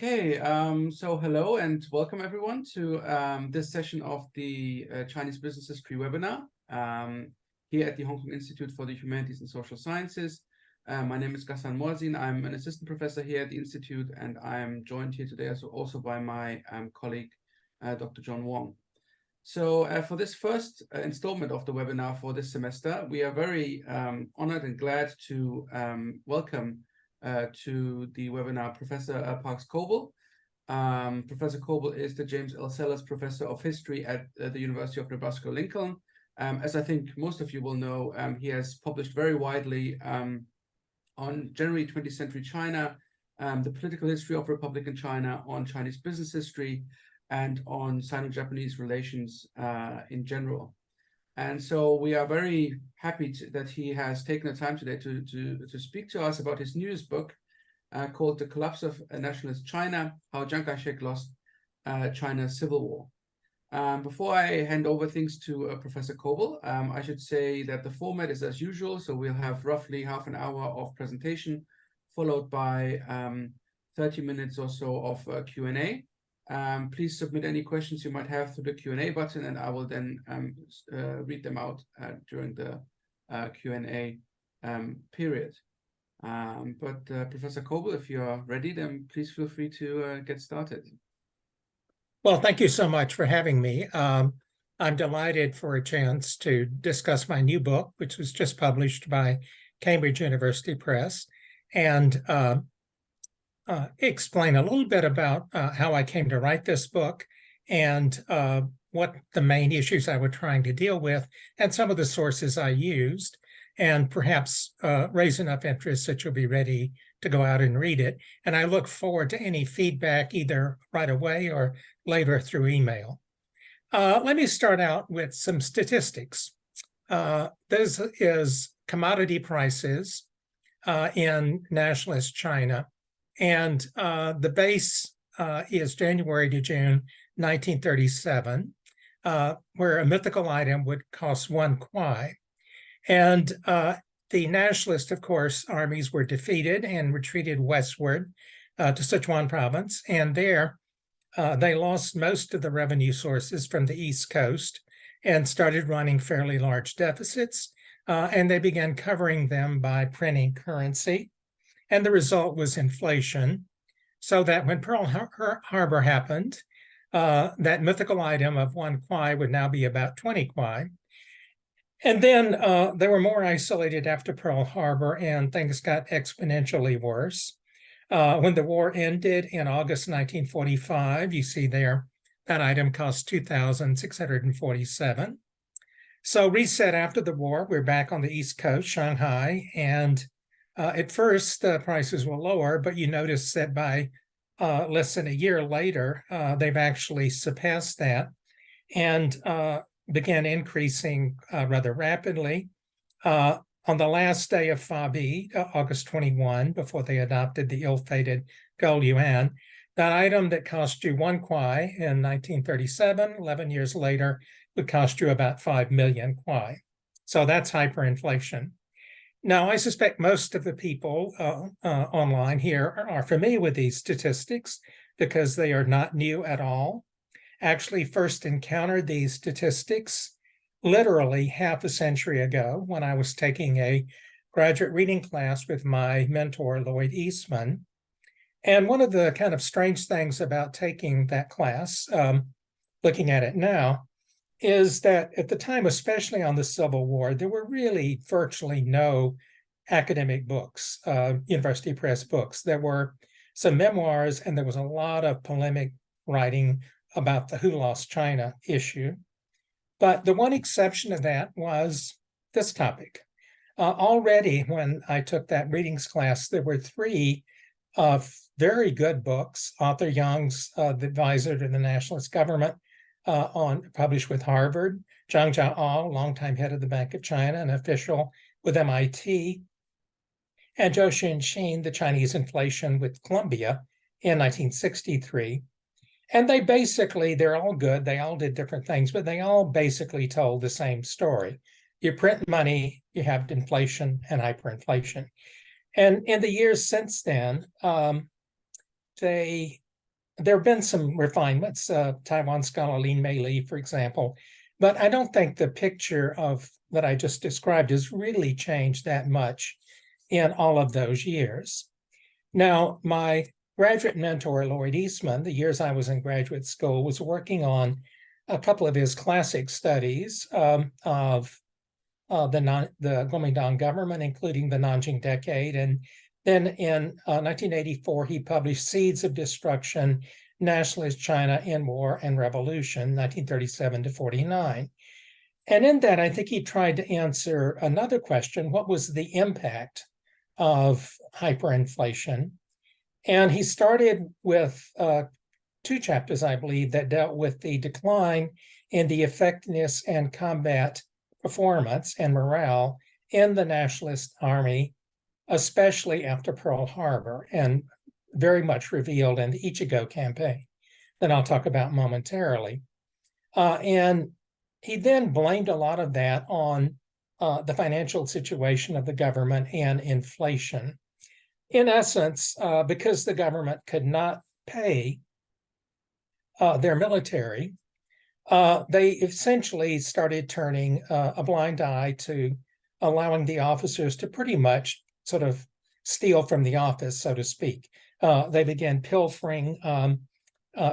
Okay, so hello and welcome everyone to this session of the Chinese Business History webinar here at the Hong Kong Institute for the Humanities and Social Sciences. My name is Ghassan Morzin. I'm an assistant professor here at the Institute, and I'm joined here today also by my colleague, Dr. John Wong. So for this first installment of the webinar for this semester, we are very honored and glad to welcome to the webinar Professor Parks Coble. Professor Coble is the James L. Sellers Professor of History at the University of Nebraska-Lincoln. As I think most of you will know, he has published very widely on generally 20th century China, the political history of Republican China, on Chinese business history, and on Sino-Japanese relations in general. And so we are very happy that he has taken the time today to speak to us about his newest book called The Collapse of Nationalist China, How Chiang Kai-shek Lost China's Civil War. Before I hand over things to Professor Coble, I should say that the format is as usual. So we'll have roughly half an hour of presentation, followed by 30 minutes or so of Q&A. Please submit any questions you might have through the Q&A button, and I will then read them out during the Q&A period. But Professor Coble, if you are ready, then please feel free to get started. Well, thank you so much for having me. I'm delighted for a chance to discuss my new book, which was just published by Cambridge University Press, and explain a little bit about how I came to write this book and what the main issues I was trying to deal with and some of the sources I used, and perhaps raise enough interest that you'll be ready to go out and read it. And I look forward to any feedback either right away or later through email. Let me start out with some statistics. This is commodity prices in nationalist China. And the base is January to June 1937, where a mythical item would cost 1 kwai. And the nationalist, of course, armies were defeated and retreated westward to Sichuan province. And there they lost most of the revenue sources from the East Coast and started running fairly large deficits. And they began covering them by printing currency. And the result was inflation, so that when Pearl Harbor happened, that mythical item of 1 kwai would now be about 20 kwai. And then they were more isolated after Pearl Harbor, and things got exponentially worse. When the war ended in August 1945, you see there, that item cost 2,647. So reset after the war, we're back on the East Coast, Shanghai, and at first, the prices were lower, but you notice that by less than a year later, they've actually surpassed that and began increasing rather rapidly. On the last day of Fabi, August 21, before they adopted the ill-fated gold yuan, that item that cost you 1 kwai in 1937, 11 years later, would cost you about 5 million kwai. So that's hyperinflation. Now, I suspect most of the people online here are familiar with these statistics because they are not new at all. Actually, first encountered these statistics literally half a century ago when I was taking a graduate reading class with my mentor, Lloyd Eastman. And one of the kind of strange things about taking that class, looking at it now, is that at the time, especially on the Civil War, there were really virtually no academic books, university press books. There were some memoirs, and there was a lot of polemic writing about the Who Lost China issue. But the one exception to that was this topic. Already when I took that readings class, there were 3 very good books. Arthur Young's The Advisor to the Nationalist Government, published with Harvard, Zhang Jiao, longtime head of the Bank of China, an official with MIT, and Zhou Xunxin, The Chinese Inflation with Columbia in 1963. And they're all good. They all did different things, but they all basically told the same story. You print money, you have inflation and hyperinflation. And in the years since then, they there have been some refinements, Taiwan scholar Lin Mei Li, for example, but I don't think the picture of that I just described has really changed that much in all of those years. Now, my graduate mentor, Lloyd Eastman, the years I was in graduate school, was working on a couple of his classic studies of the Kuomintang government, including the Nanjing Decade. And then in 1984, he published Seeds of Destruction, Nationalist China in War and Revolution, 1937 to 49. And in that, I think he tried to answer another question: what was the impact of hyperinflation? And he started with 2 chapters, I believe, that dealt with the decline in the effectiveness and combat performance and morale in the Nationalist Army, especially after Pearl Harbor, and very much revealed in the Ichigo campaign that I'll talk about momentarily. And he then blamed a lot of that on the financial situation of the government and inflation. In essence, because the government could not pay their military, they essentially started turning a blind eye to allowing the officers to pretty much sort of steal from the office, so to speak. They began pilfering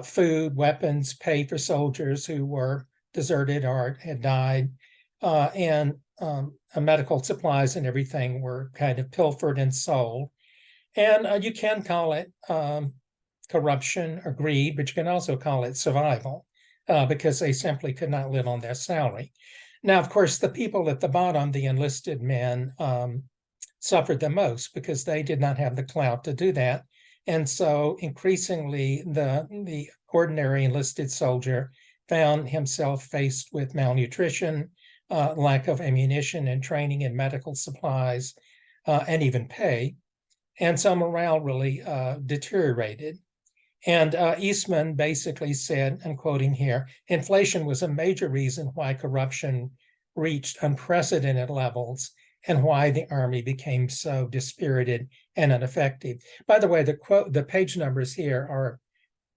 food, weapons, pay for soldiers who were deserted or had died, and medical supplies and everything were kind of pilfered and sold. And you can call it corruption or greed, but you can also call it survival, because they simply could not live on their salary. Now, of course, the people at the bottom, the enlisted men, suffered the most because they did not have the clout to do that. And so increasingly, the ordinary enlisted soldier found himself faced with malnutrition, lack of ammunition and training and medical supplies, and even pay. And so morale really deteriorated. And Eastman basically said, I'm quoting here, inflation was a major reason why corruption reached unprecedented levels and why the Army became so dispirited and ineffective. By the way, the page numbers here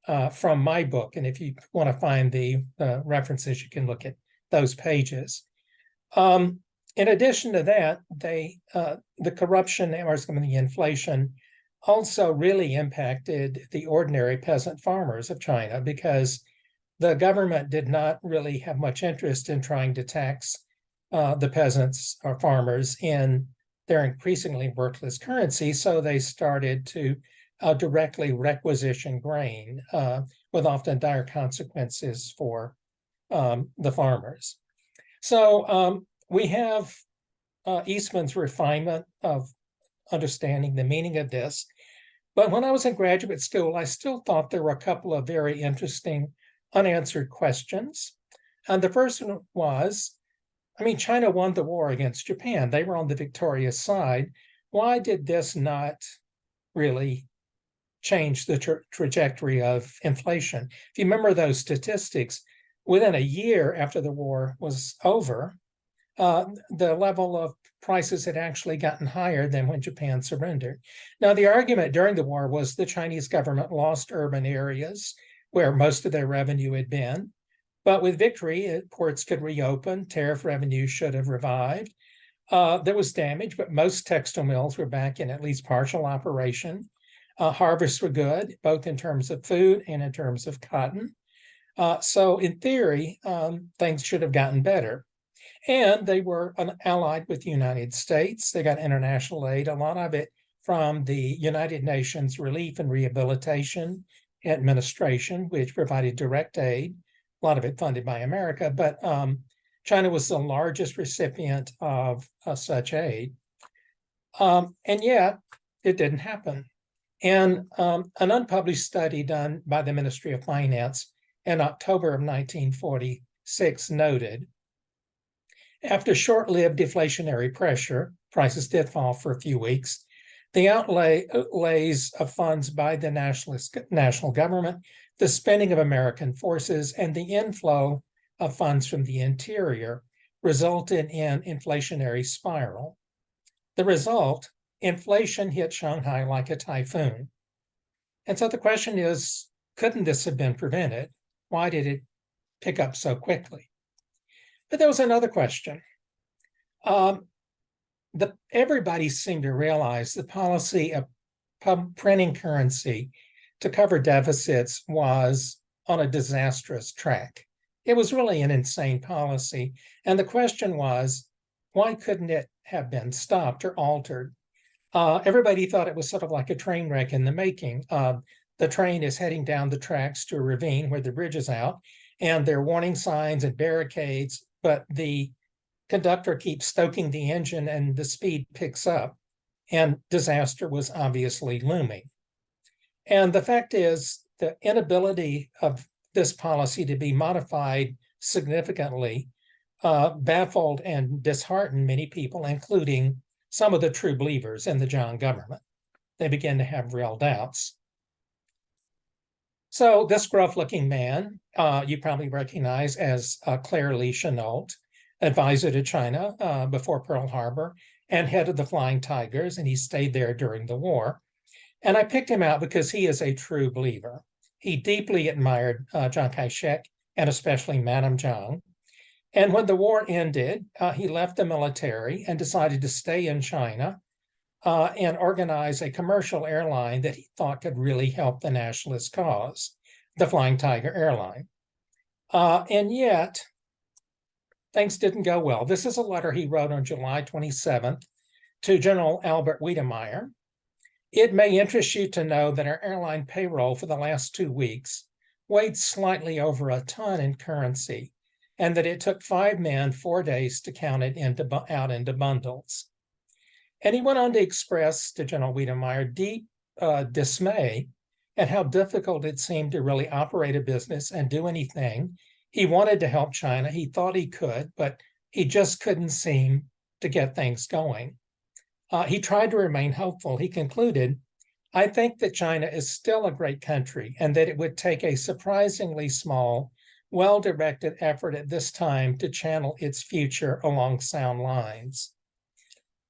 are from my book. And if you want to find the references, you can look at those pages. In addition to that, the corruption or the inflation also really impacted the ordinary peasant farmers of China, because the government did not really have much interest in trying to tax the peasants or farmers in their increasingly worthless currency. So they started to directly requisition grain with often dire consequences for the farmers. So we have Eastman's refinement of understanding the meaning of this. But when I was in graduate school, I still thought there were a couple of very interesting unanswered questions. And the first one was, China won the war against Japan. They were on the victorious side. Why did this not really change the trajectory of inflation? If you remember those statistics, within a year after the war was over, the level of prices had actually gotten higher than when Japan surrendered. Now, the argument during the war was the Chinese government lost urban areas where most of their revenue had been. But with victory, ports could reopen, tariff revenue should have revived. There was damage, but most textile mills were back in at least partial operation. Harvests were good, both in terms of food and in terms of cotton. So in theory, things should have gotten better. And they were allied with the United States. They got international aid, a lot of it from the United Nations Relief and Rehabilitation Administration, which provided direct aid, a lot of it funded by America. But China was the largest recipient of such aid. And yet, it didn't happen. And an unpublished study done by the Ministry of Finance in October of 1946 noted, after short-lived deflationary pressure, prices did fall for a few weeks. The outlays of funds by the national government, the spending of American forces, and the inflow of funds from the interior resulted in inflationary spiral. The result, inflation hit Shanghai like a typhoon. And so the question is, couldn't this have been prevented? Why did it pick up so quickly? But there was another question. Everybody seemed to realize the policy of printing currency to cover deficits was on a disastrous track. It was really an insane policy. And the question was, why couldn't it have been stopped or altered? Everybody thought it was sort of like a train wreck in the making. The train is heading down the tracks to a ravine where the bridge is out, and there are warning signs and barricades, but the conductor keeps stoking the engine and the speed picks up, and disaster was obviously looming. And the fact is, the inability of this policy to be modified significantly baffled and disheartened many people, including some of the true believers in the Zhang government. They began to have real doubts. So this gruff-looking man, you probably recognize as Claire Lee Chennault, advisor to China before Pearl Harbor, and head of the Flying Tigers, and he stayed there during the war. And I picked him out because he is a true believer. He deeply admired Chiang Kai-shek, and especially Madame Zhang. And when the war ended, he left the military and decided to stay in China and organize a commercial airline that he thought could really help the nationalist cause, the Flying Tiger airline. And yet, things didn't go well. This is a letter he wrote on July 27th to General Albert Wiedemeyer. It may interest you to know that our airline payroll for the last 2 weeks weighed slightly over a ton in currency, and that it took 5 men 4 days to count it out into bundles. And he went on to express to General Wiedemeyer deep dismay at how difficult it seemed to really operate a business and do anything. He wanted to help China. He thought he could, but he just couldn't seem to get things going. He tried to remain hopeful. He concluded, I think that China is still a great country and that it would take a surprisingly small, well-directed effort at this time to channel its future along sound lines.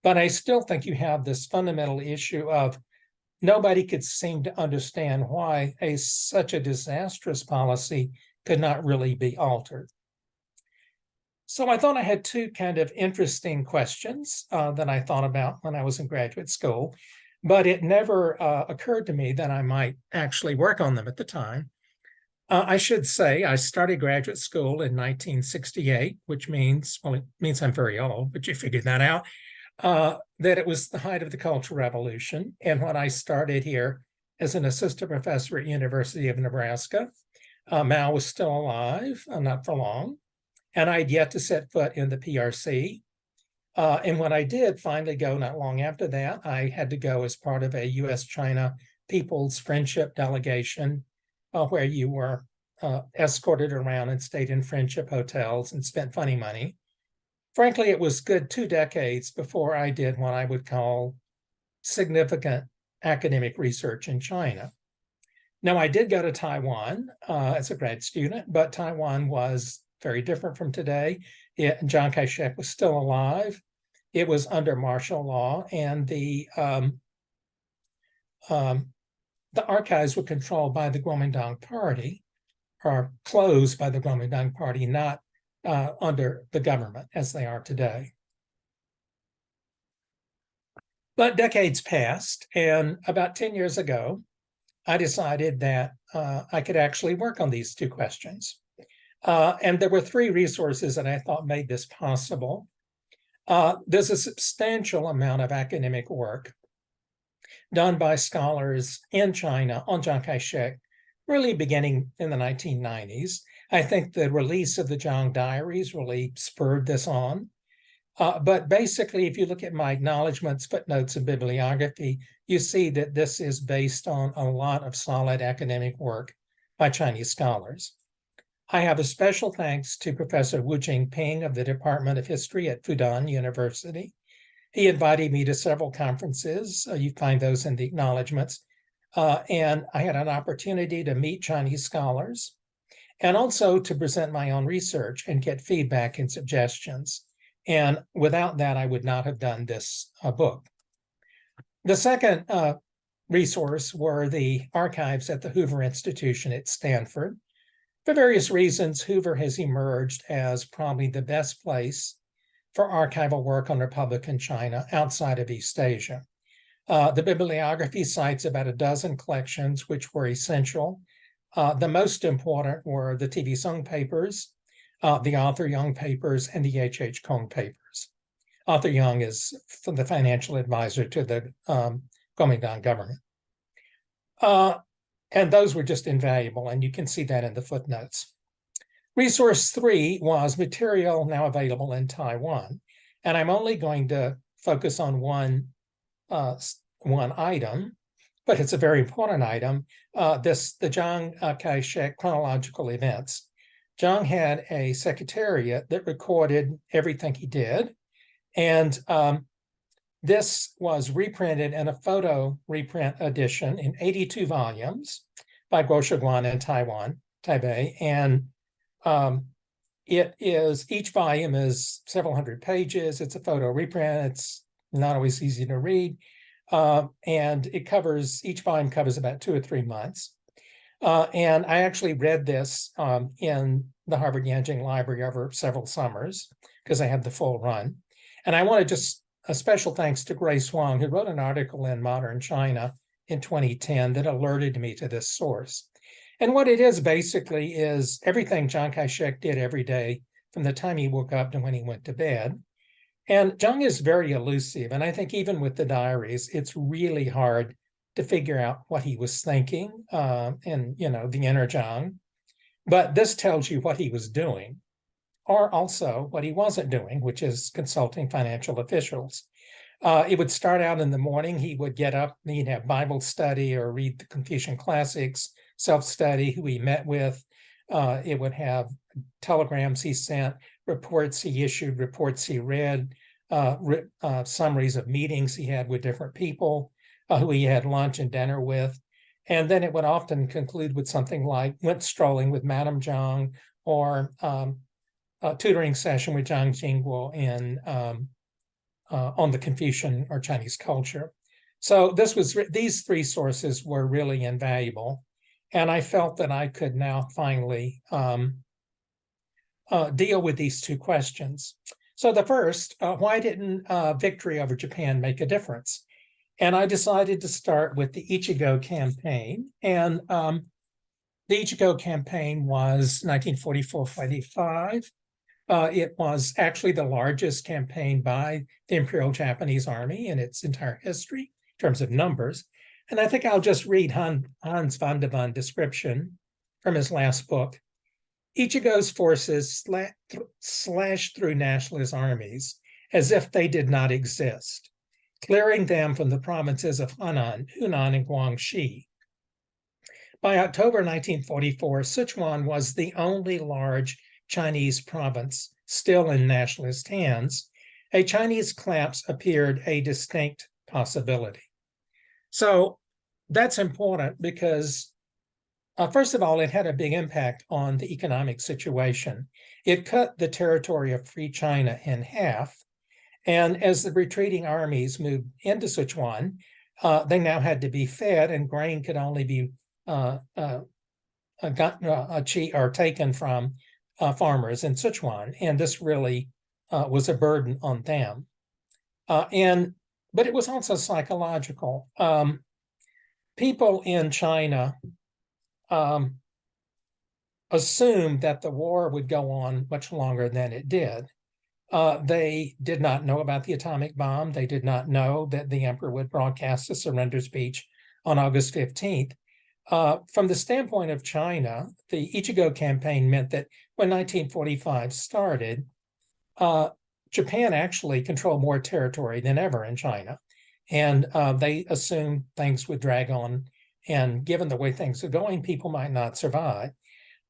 But I still think you have this fundamental issue of nobody could seem to understand why such a disastrous policy could not really be altered. So I thought I had 2 kind of interesting questions that I thought about when I was in graduate school, but it never occurred to me that I might actually work on them at the time. I should say I started graduate school in 1968, which means, well, it means I'm very old, but you figured that out, that it was the height of the Cultural Revolution. And when I started here as an assistant professor at University of Nebraska, Mao was still alive, not for long. And I'd yet to set foot in the PRC. And when I did finally go not long after that, I had to go as part of a U.S.-China People's Friendship delegation where you were escorted around and stayed in friendship hotels and spent funny money. Frankly, it was good 2 decades before I did what I would call significant academic research in China. Now, I did go to Taiwan as a grad student, but Taiwan was very different from today. Chiang Kai-shek was still alive. It was under martial law, and the archives were controlled by the Kuomintang Party, or closed by the Kuomintang Party, not under the government as they are today. But decades passed, and about 10 years ago, I decided that I could actually work on these 2 questions. And there were 3 resources that I thought made this possible. There's a substantial amount of academic work done by scholars in China on Chiang Kai-shek, really beginning in the 1990s. I think the release of the Zhang Diaries really spurred this on. But basically, if you look at my acknowledgments, footnotes, and bibliography, you see that this is based on a lot of solid academic work by Chinese scholars. I have a special thanks to Professor Wu Jingping of the Department of History at Fudan University. He invited me to several conferences. You find those in the acknowledgments. And I had an opportunity to meet Chinese scholars and also to present my own research and get feedback and suggestions. And without that, I would not have done this book. The second resource were the archives at the Hoover Institution at Stanford. For various reasons, Hoover has emerged as probably the best place for archival work on Republican China outside of East Asia. The bibliography cites about a dozen collections which were essential. The most important were the TV Song papers, the Arthur Young papers, and the H.H. Kong papers. Arthur Young is the financial advisor to the Kuomintang government. And those were just invaluable, and you can see that in the footnotes. Resource 3 was material now available in Taiwan, and I'm only going to focus on one item, but it's a very important item. The Chiang Kai-shek chronological events. Chiang had a secretariat that recorded everything he did, and this was reprinted in a photo reprint edition in 82 volumes by Guo Shiguan in Taipei. And each volume is several hundred pages. It's a photo reprint. It's not always easy to read. And each volume covers about 2 or 3 months. And I actually read this in the Harvard Yanjing Library over several summers because I had the full run. And I want to just a special thanks to Grace Wong, who wrote an article in Modern China in 2010 that alerted me to this source. And what it is basically is everything Chiang Kai-shek did every day from the time he woke up to when he went to bed. And Chiang is very elusive. And I think even with the diaries, it's really hard to figure out what he was thinking and, the inner Chiang. But this tells you what he was doing, or also what he wasn't doing, which is consulting financial officials. It would start out in the morning. He would get up, he'd have Bible study or read the Confucian classics, self-study, who he met with. It would have telegrams he sent, reports he issued, reports he read, summaries of meetings he had with different people who he had lunch and dinner with. And then it would often conclude with something like went strolling with Madame Zhang, or a tutoring session with Zhang Jingguo on the Confucian or Chinese culture. So these 3 sources were really invaluable. And I felt that I could now finally deal with these 2 questions. So the first, why didn't victory over Japan make a difference? And I decided to start with the Ichigo campaign. And the Ichigo campaign was 1944-45. It was actually the largest campaign by the Imperial Japanese Army in its entire history in terms of numbers. And I think I'll just read Hans van de Ven description from his last book. Ichigo's forces slashed through nationalist armies as if they did not exist, clearing them from the provinces of Hunan, and Guangxi. By October 1944, Sichuan was the only large Chinese province still in nationalist hands. A Chinese collapse appeared a distinct possibility. So that's important because, first of all, it had a big impact on the economic situation. It cut the territory of Free China in half. And as the retreating armies moved into Sichuan, they now had to be fed, and grain could only be taken from farmers in Sichuan. And this really was a burden on them. But it was also psychological. People in China assumed that the war would go on much longer than it did. They did not know about the atomic bomb. They did not know that the emperor would broadcast a surrender speech on August 15th. From the standpoint of China, the Ichigo campaign meant that when 1945 started, Japan actually controlled more territory than ever in China. And they assumed things would drag on. And given the way things are going, people might not survive.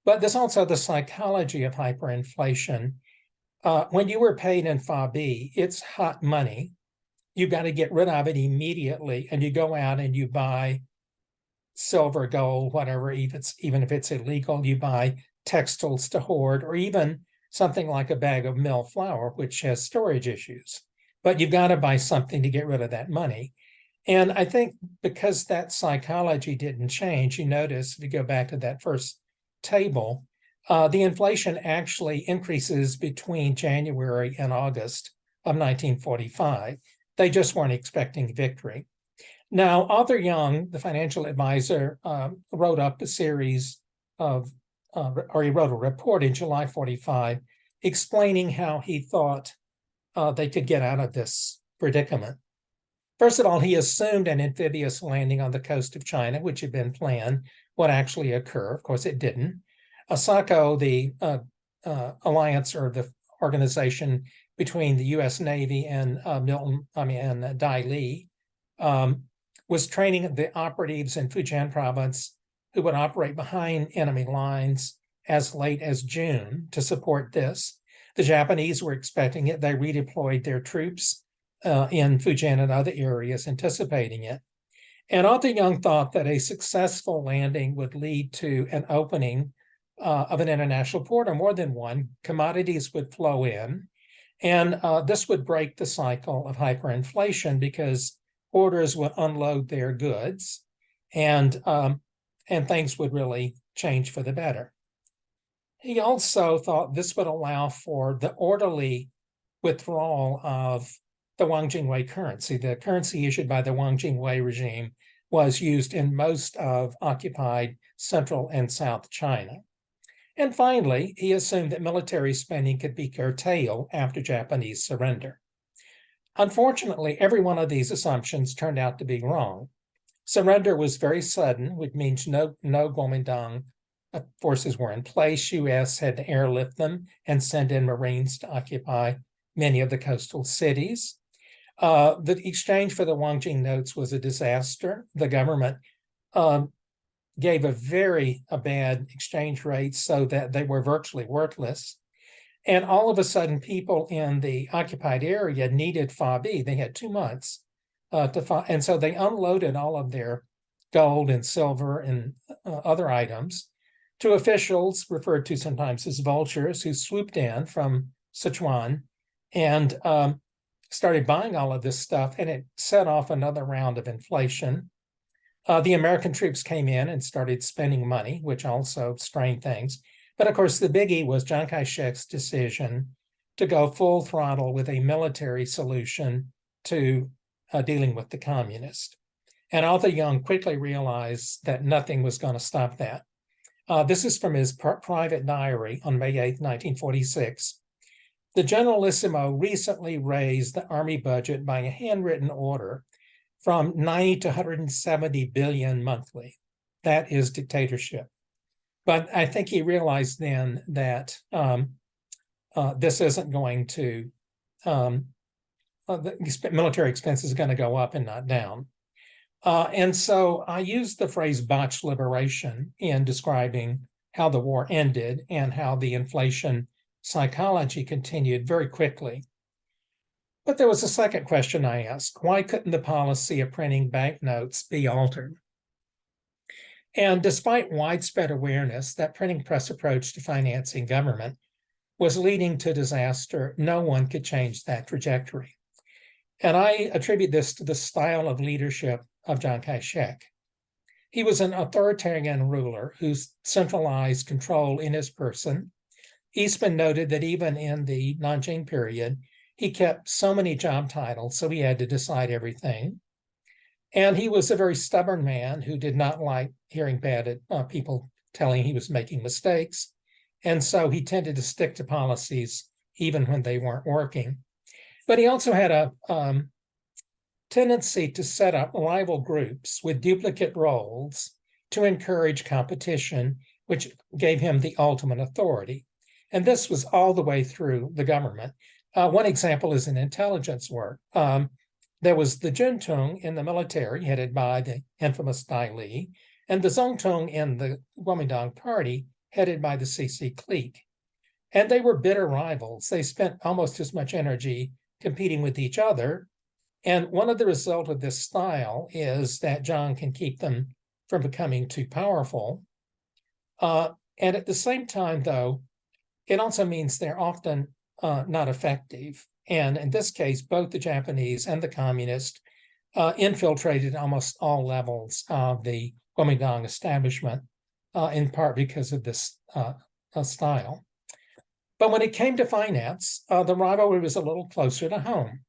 But there's also the psychology of hyperinflation. When you were paid in Fabi, it's hot money. You got to get rid of it immediately. And you go out and you buy silver, gold, whatever, even if it's illegal. You buy textiles to hoard, or even something like a bag of mill flour, which has storage issues. But you've got to buy something to get rid of that money. And I think because that psychology didn't change, you notice, if you go back to that first table, the inflation actually increases between January and August of 1945. They just weren't expecting victory. Now, Arthur Young, the financial advisor, wrote up a series of, or he wrote a report in July 45 explaining how he thought they could get out of this predicament. First of all, he assumed an amphibious landing on the coast of China, which had been planned, would actually occur. Of course, it didn't. ASACO, the alliance or the organization between the U.S. Navy and Dai Li, was training the operatives in Fujian province who would operate behind enemy lines as late as June to support this. The Japanese were expecting it. They redeployed their troops in Fujian and other areas, anticipating it. And Arthur Young thought that a successful landing would lead to an opening of an international port, or more than one. Commodities would flow in, and this would break the cycle of hyperinflation because orders would unload their goods, and things would really change for the better. He also thought this would allow for the orderly withdrawal of the Wang Jingwei currency. The currency issued by the Wang Jingwei regime was used in most of occupied Central and South China. And finally, he assumed that military spending could be curtailed after Japanese surrender. Unfortunately, every one of these assumptions turned out to be wrong. Surrender was very sudden, which means no Kuomintang forces were in place. U.S. had to airlift them and send in Marines to occupy many of the coastal cities. The exchange for the Wangjing notes was a disaster. The government gave a bad exchange rate so that they were virtually worthless. And all of a sudden, people in the occupied area needed Fa-bi. They had 2 months and so they unloaded all of their gold and silver and other items to officials referred to sometimes as vultures who swooped in from Sichuan and started buying all of this stuff, and it set off another round of inflation. The American troops came in and started spending money, which also strained things. But of course, the biggie was Chiang Kai-shek's decision to go full throttle with a military solution to dealing with the communists. And Arthur Young quickly realized that nothing was going to stop that. This is from his private diary on May 8, 1946. The Generalissimo recently raised the army budget by a handwritten order from 90 to 170 billion monthly. That is dictatorship. But I think he realized then that this isn't going to, the military expenses are going to go up and not down. And so I used the phrase botched liberation in describing how the war ended and how the inflation psychology continued very quickly. But there was a second question I asked. Why couldn't the policy of printing banknotes be altered? And despite widespread awareness that printing press approach to financing government was leading to disaster, no one could change that trajectory. And I attribute this to the style of leadership of Chiang Kai-shek. He was an authoritarian ruler who centralized control in his person. Eastman noted that even in the Nanjing period, he kept so many job titles, so he had to decide everything. And he was a very stubborn man who did not like hearing bad people telling he was making mistakes. And so he tended to stick to policies even when they weren't working. But he also had a tendency to set up rival groups with duplicate roles to encourage competition, which gave him the ultimate authority. And this was all the way through the government. One example is in intelligence work. There was the Juntung in the military, headed by the infamous Dai Li, and the Zongtung in the Kuomintang party, headed by the CC clique. And they were bitter rivals. They spent almost as much energy competing with each other. And one of the results of this style is that Zhang can keep them from becoming too powerful. And at the same time, though, it also means they're often not effective. And in this case, both the Japanese and the communists infiltrated almost all levels of the Kuomintang establishment, in part because of this style. But when it came to finance, the rivalry was a little closer to home.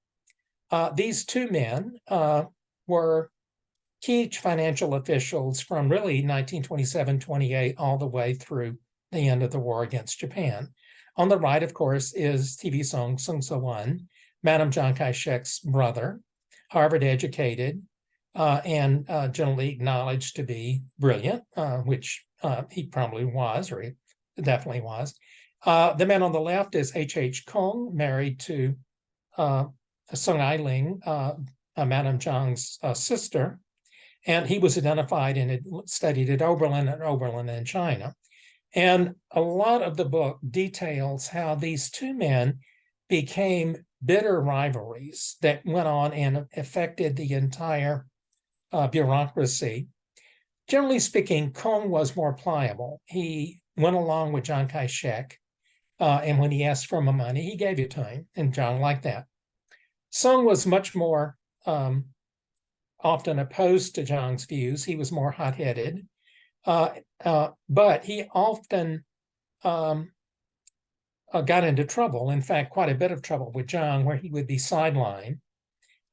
These two men were key financial officials from really 1927-28 all the way through the end of the war against Japan. On the right, of course, is TV Song So-won, Madam Chiang Kai-shek's brother, Harvard educated, and generally acknowledged to be brilliant, which he probably was, or he definitely was. The man on the left is H.H. Kong, married to Sung Ai-ling, Madam Chiang's sister, and he was identified and had studied at Oberlin in China. And a lot of the book details how these two men became bitter rivalries that went on and affected the entire bureaucracy. Generally speaking, Kong was more pliable. He went along with Chiang Kai-shek, and when he asked for more money, he gave it to him, and Chiang liked that. Sung was much more often opposed to Chiang's views. He was more hot-headed, but he often got into trouble. In fact, quite a bit of trouble with Chiang, where he would be sidelined.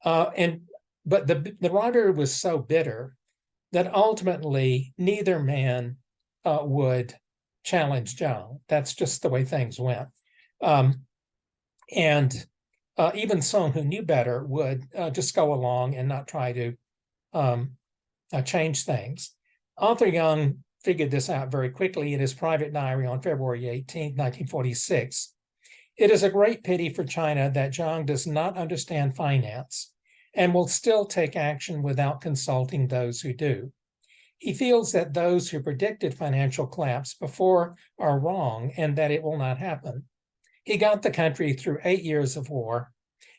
But the rivalry was so bitter that ultimately neither man would challenge Chiang. That's just the way things went. Even Sung, who knew better, would just go along and not try to change things. Arthur Young figured this out very quickly in his private diary on February 18, 1946. It is a great pity for China that Chiang does not understand finance and will still take action without consulting those who do. He feels that those who predicted financial collapse before are wrong and that it will not happen. He got the country through 8 years of war,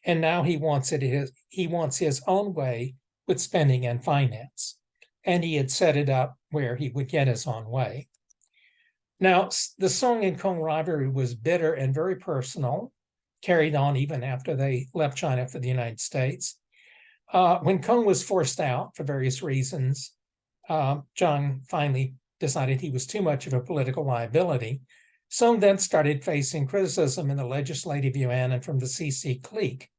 and now he wants his own way with spending and finance. And he had set it up where he would get his own way. Now, the Sung and Kong rivalry was bitter and very personal, carried on even after they left China for the United States. When Kong was forced out for various reasons, Chiang finally decided he was too much of a political liability. Sung then started facing criticism in the legislative yuan and from the CC clique.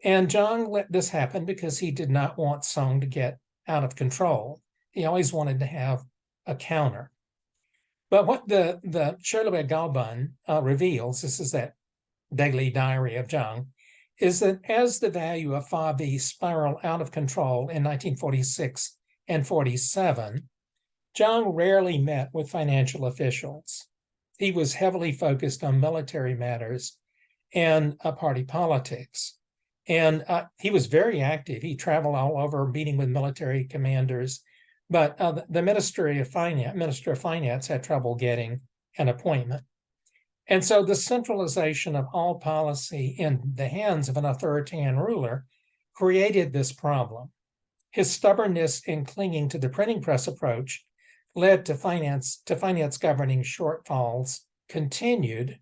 And Chiang let this happen because he did not want Sung to get out of control. He always wanted to have a counter. But what the Sherlobe Gaoban reveals, this is that daily diary of Chiang, is that as the value of Fa-B spiraled out of control in 1946 and 47, Chiang rarely met with financial officials. He was heavily focused on military matters and party politics. And he was very active. He traveled all over meeting with military commanders, but the Minister of Finance had trouble getting an appointment. And so the centralization of all policy in the hands of an authoritarian ruler created this problem. His stubbornness in clinging to the printing press approach led to finance governing shortfalls continued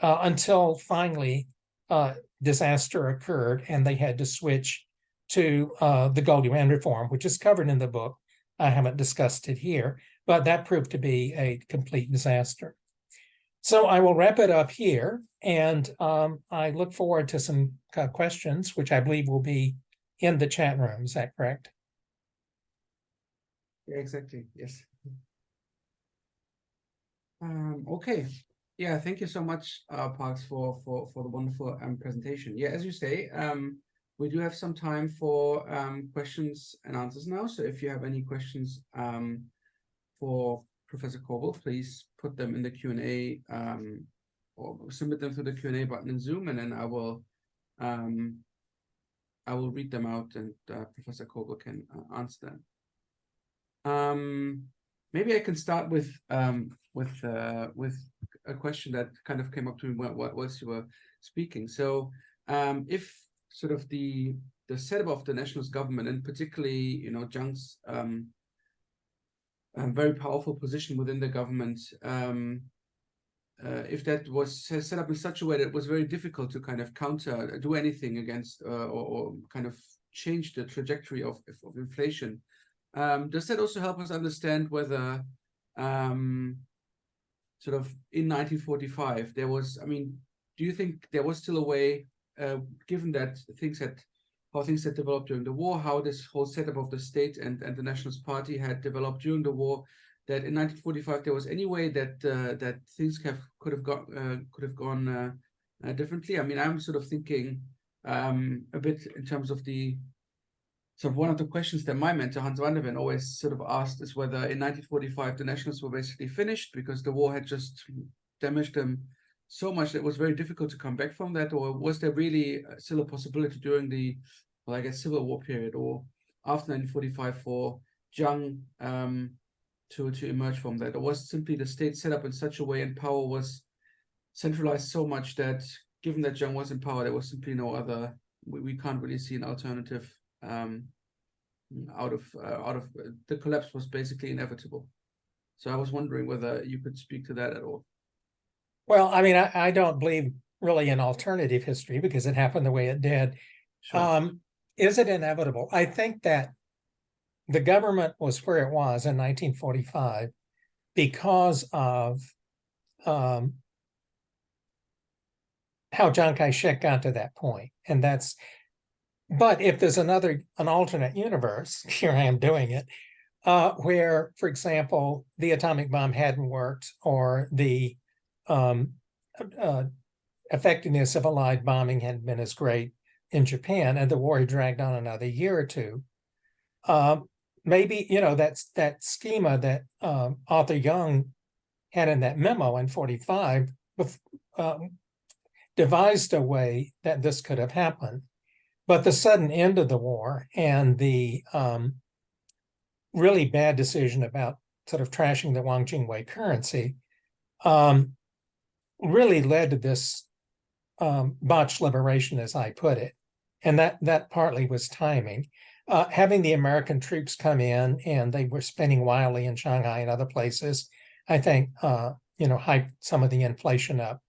until finally disaster occurred and they had to switch to the gold yuan reform, which is covered in the book. I haven't discussed it here, but that proved to be a complete disaster. So I will wrap it up here, and I look forward to some questions, which I believe will be in the chat room. Is that correct? Yeah, exactly. Yes. Okay. Yeah, thank you so much, Parks, for the wonderful presentation. Yeah, as you say, we do have some time for questions and answers now. So if you have any questions for Professor Coble, please put them in the Q&A or submit them through the Q&A button in Zoom, and then I will read them out, and Professor Coble can answer them. Maybe I can start with a question that kind of came up to me whilst you were speaking. So, if sort of the setup of the nationalist government, and particularly, Chiang's very powerful position within the government, if that was set up in such a way that it was very difficult to kind of do anything against or kind of changed the trajectory of inflation. Does that also help us understand whether sort of in 1945 there was, I mean, do you think there was still a way, given that how things had developed during the war, how this whole setup of the state and the Nationalist Party had developed during the war, that in 1945 there was any way that that things could have gone differently? I mean, I'm sort of thinking a bit in terms of the sort of one of the questions that my mentor Hans van der Ven always sort of asked is whether in 1945 the Nationalists were basically finished because the war had just damaged them so much that it was very difficult to come back from that, or was there really still a possibility during the, well, I guess, Civil War period or after 1945 for Chiang to emerge from that, or was simply the state set up in such a way and power was centralized so much that given that Chiang was in power, there was simply no other, we can't really see an alternative out of the collapse was basically inevitable. So I was wondering whether you could speak to that at all. Well, I mean, I don't believe really in alternative history because it happened the way it did. Sure. Is it inevitable? I think that the government was where it was in 1945 because of how Chiang Kai-shek got to that point. And that's, but if there's an alternate universe, here I am doing it, where, for example, the atomic bomb hadn't worked or the effectiveness of Allied bombing hadn't been as great in Japan and the war had dragged on another year or two, maybe, that schema that Arthur Young had in that memo in 45 devised a way that this could have happened. But the sudden end of the war and the really bad decision about sort of trashing the Wang Jingwei currency really led to this botched liberation, as I put it. And that partly was timing. Having the American troops come in and they were spending wildly in Shanghai and other places, I think, hyped some of the inflation up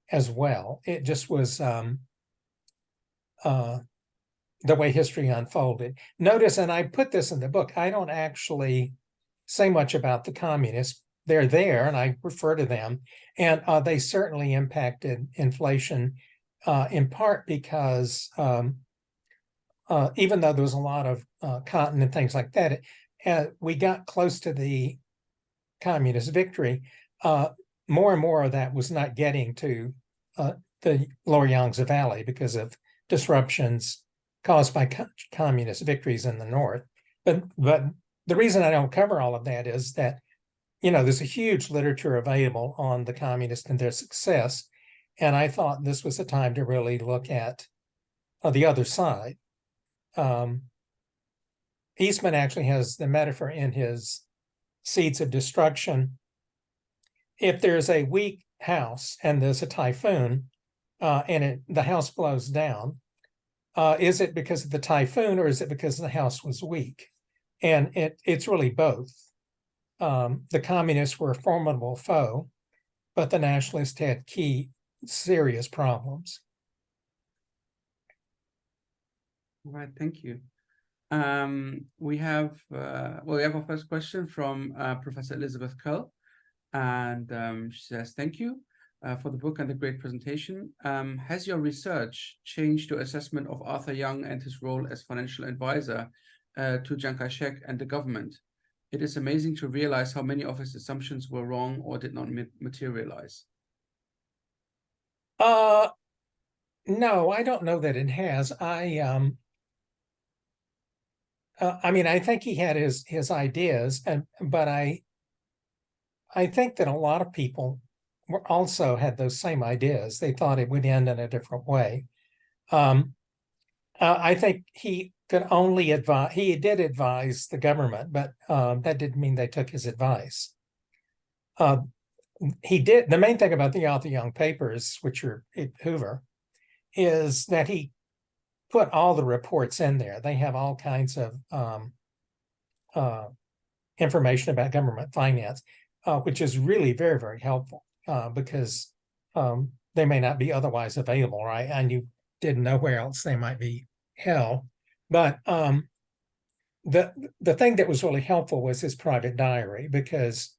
as well. It just was the way history unfolded. Notice, and I put this in the book, I don't actually say much about the communists. They're there, and I refer to them, and they certainly impacted inflation in part because even though there was a lot of cotton and things like that, we got close to the communist victory. More and more of that was not getting to the lower Yangtze Valley because of disruptions caused by communist victories in the north. But the reason I don't cover all of that is that, there's a huge literature available on the communists and their success. And I thought this was a time to really look at the other side. Eastman actually has the metaphor in his Seeds of Destruction. If there's a weak house and there's a typhoon and the house blows down, is it because of the typhoon or is it because the house was weak? And it's really both. The communists were a formidable foe, but the nationalists had key serious problems. All right, thank you. We have our first question from Professor Elizabeth Curl, and she says, "Thank you for the book and the great presentation. Has your research changed your assessment of Arthur Young and his role as financial advisor to Chiang Kai-shek and the government? It is amazing to realize how many of his assumptions were wrong or did not materialize." No, I don't know that it has. I mean, I think he had his ideas, but I think that a lot of people also had those same ideas. They thought it would end in a different way. I think he could only advise. He did advise the government, but that didn't mean they took his advice. He did. The main thing about the Arthur Young papers, which are at Hoover, is that he put all the reports in there. They have all kinds of information about government finance, which is really very, very helpful because they may not be otherwise available, right? And you didn't know where else they might be held. But the thing that was really helpful was his private diary, because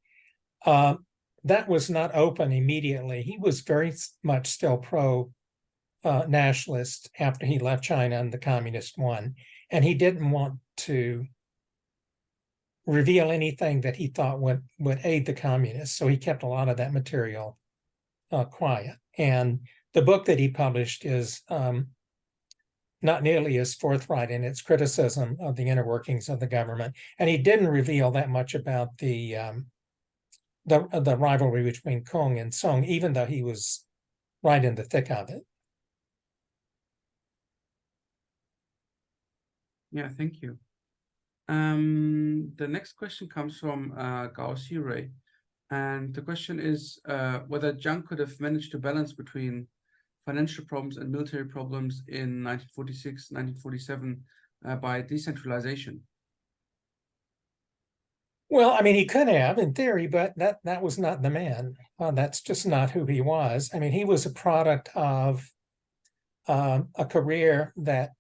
that was not open immediately. He was very much still pro nationalist after he left China and the communist won, and he didn't want to reveal anything that he thought would aid the communists. So he kept a lot of that material quiet. And the book that he published is not nearly as forthright in its criticism of the inner workings of the government. And he didn't reveal that much about the rivalry between Kung and Song, even though he was right in the thick of it. Yeah, thank you. The next question comes from Gao Xirui. And the question is whether Jiang could have managed to balance between financial problems and military problems in 1946, 1947 by decentralization. Well, I mean, he could have in theory, but that was not the man. That's just not who he was. I mean, he was a product of a career that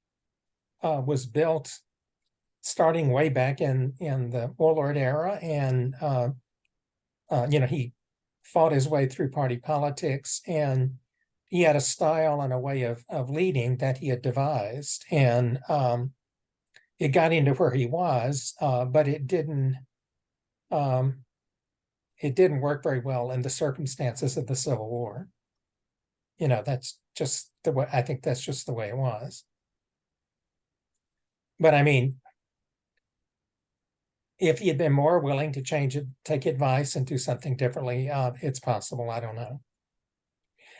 was built starting way back in the warlord era, and he fought his way through party politics, and he had a style and a way of leading that he had devised, and it got into where he was, but it didn't work very well in the circumstances of the Civil War. That's just the way, I think that's just the way it was. But I mean, if he had been more willing to change it, take advice and do something differently, it's possible. I don't know.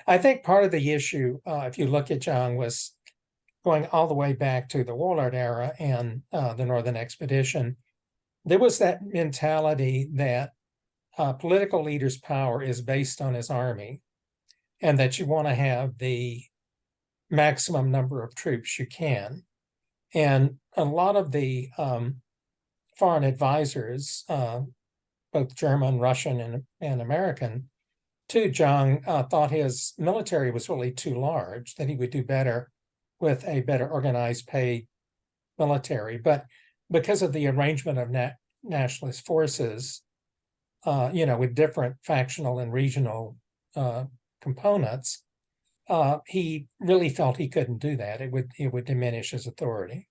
I think part of the issue, if you look at Jiang, was going all the way back to the warlord era and the Northern Expedition. There was that mentality that political leader's power is based on his army, and that you want to have the maximum number of troops you can. And a lot of the foreign advisors, both German, Russian, and American, to Jiang, thought his military was really too large, that he would do better with a better organized, paid military. But because of the arrangement of nationalist forces, with different factional and regional components, he really felt he couldn't do that. It would diminish his authority.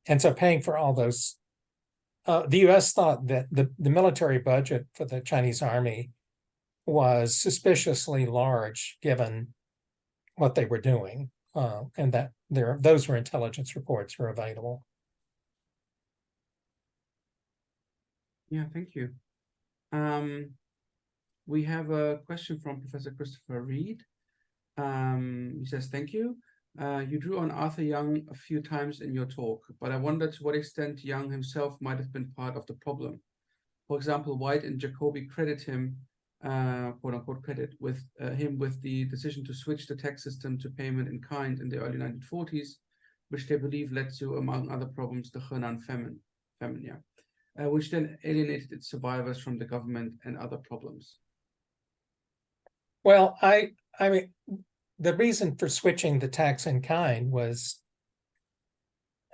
And so paying for all those, the U.S. thought that the military budget for the Chinese army was suspiciously large given what they were doing, and that those were intelligence reports were available. Yeah, thank you. We have a question from Professor Christopher Reed. He says, thank you. You drew on Arthur Young a few times in your talk, but I wonder to what extent Young himself might have been part of the problem. For example, White and Jacobi credit him, quote unquote, credit with him with the decision to switch the tax system to payment in kind in the early 1940s, which they believe led to, among other problems, the Henan famine, which then alienated its survivors from the government and other problems. Well, I mean, the reason for switching the tax in kind was,